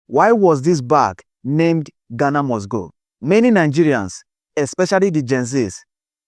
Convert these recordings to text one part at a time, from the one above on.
Why was this bag named Ghana Must Go? Many Nigerians, especially the Gen Zs,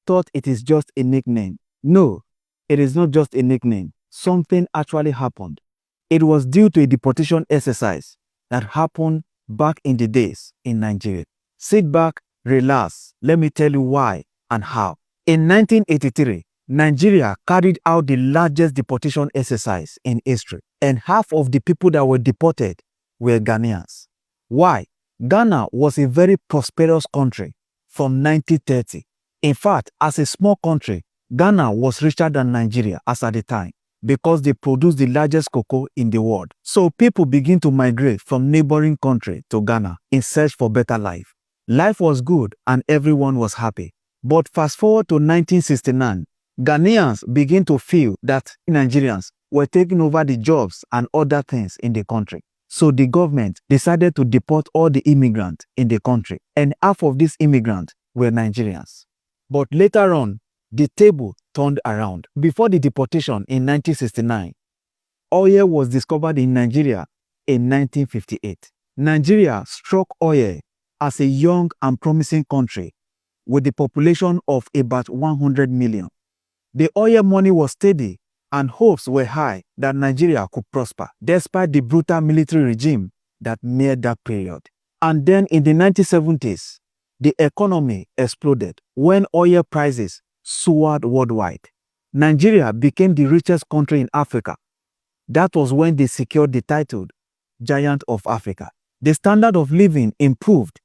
thought it is just a nickname. No, it is not just a nickname. Something actually happened. It was due to a deportation exercise that happened back in the days in Nigeria. Sit back, relax. Let me tell you why and how. In 1983, Nigeria carried out the largest deportation exercise in history, and half of the people that were deported were Ghanaians. Why? Ghana was a very prosperous country from 1930. In fact, as a small country, Ghana was richer than Nigeria as at the time because they produced the largest cocoa in the world. So people began to migrate from neighboring country to Ghana in search for better life. Life was good and everyone was happy. But fast forward to 1969, Ghanaians began to feel that Nigerians were taking over the jobs and other things in the country. So the government decided to deport all the immigrants in the country, and half of these immigrants were Nigerians. But later on, the table turned around. Before the deportation in 1969, oil was discovered in Nigeria in 1958. Nigeria struck oil as a young and promising country with a population of about 100 million. The oil money was steady and hopes were high that Nigeria could prosper despite the brutal military regime that made that period. And then in the 1970s, the economy exploded when oil prices soared worldwide. Nigeria became the richest country in Africa. That was when they secured the title Giant of Africa. The standard of living improved.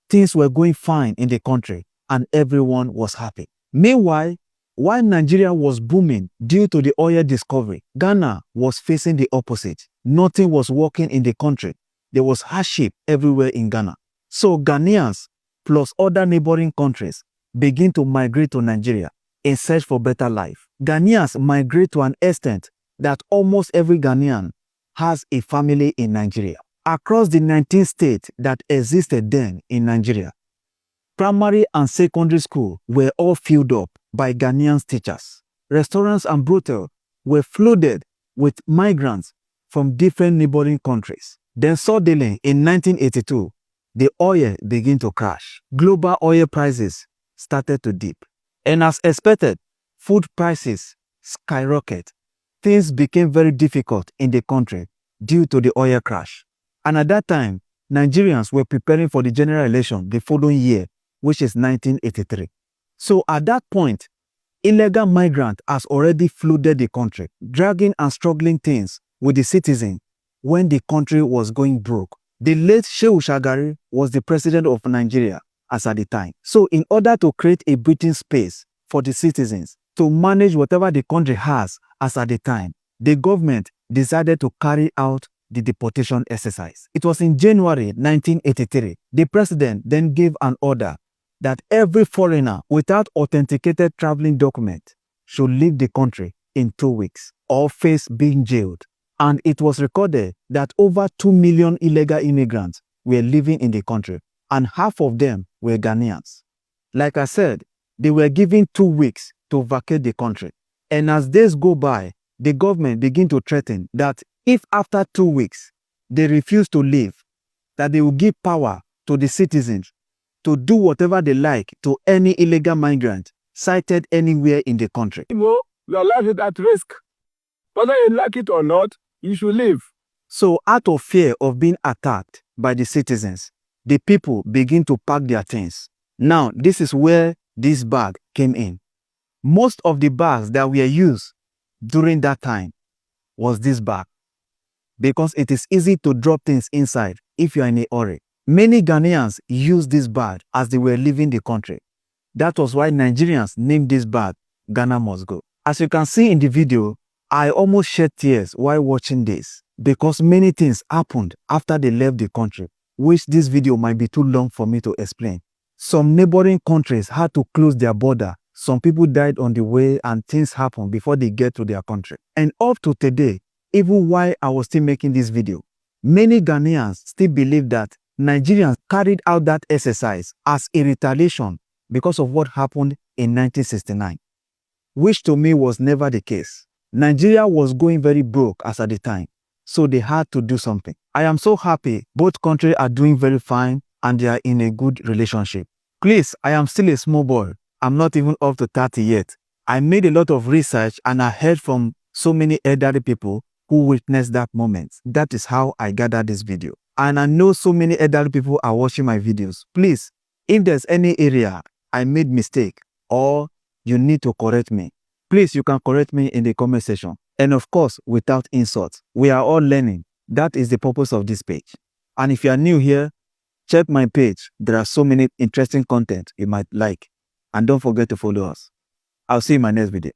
Things were going fine in the country and everyone was happy. Meanwhile, while Nigeria was booming due to the oil discovery, Ghana was facing the opposite. Nothing was working in the country. There was hardship everywhere in Ghana. So Ghanaians plus other neighboring countries begin to migrate to Nigeria in search for better life. Ghanaians migrate to an extent that almost every Ghanaian has a family in Nigeria. Across the 19 states that existed then in Nigeria, primary and secondary school were all filled up by Ghanaian teachers. Restaurants and brothels were flooded with migrants from different neighboring countries. Then suddenly in 1982, the oil began to crash. Global oil prices started to dip. And as expected, food prices skyrocketed. Things became very difficult in the country due to the oil crash. And at that time, Nigerians were preparing for the general election the following year, which is 1983. So at that point, illegal migrants has already flooded the country, dragging and struggling things with the citizens when the country was going broke. The late Shehu Shagari was the president of Nigeria as at the time. So in order to create a breathing space for the citizens to manage whatever the country has as at the time, the government decided to carry out the deportation exercise. It was in January 1983. The president then gave an order that every foreigner without authenticated traveling document should leave the country in 2 weeks or face being jailed. And it was recorded that over 2 million illegal immigrants were living in the country, and half of them were Ghanaians. Like I said, they were given 2 weeks to vacate the country. And as days go by, the government began to threaten that if after 2 weeks they refuse to leave, that they will give power to the citizens to do whatever they like to any illegal migrant sighted anywhere in the country. Your life is at risk. Whether you like it or not, you should leave. So out of fear of being attacked by the citizens, the people begin to pack their things. Now, this is where this bag came in. Most of the bags that were used during that time was this bag, because it is easy to drop things inside if you are in a hurry. Many Ghanaians used this bag as they were leaving the country. That was why Nigerians named this bag Ghana Must Go. As you can see in the video, I almost shed tears while watching this because many things happened after they left the country, which this video might be too long for me to explain. Some neighboring countries had to close their border. Some people died on the way and things happened before they get to their country. And up to today, even while I was still making this video, many Ghanaians still believe that Nigerians carried out that exercise as a retaliation because of what happened in 1969, which to me was never the case. Nigeria was going very broke as at the time. so they had to do something. I am so happy both countries are doing very fine and they are in a good relationship. Please, I am still a small boy. I'm not even up to 30 yet. I made a lot of research and I heard from so many elderly people who witnessed that moment. That is how I gathered this video. And I know so many elderly people are watching my videos. Please, if there's any area I made mistake or you need to correct me, please, you can correct me in the comment section. And of course, without insult. We are all learning. That is the purpose of this page. And if you are new here, check my page. There are so many interesting content you might like. And don't forget to follow us. I'll see you in my next video.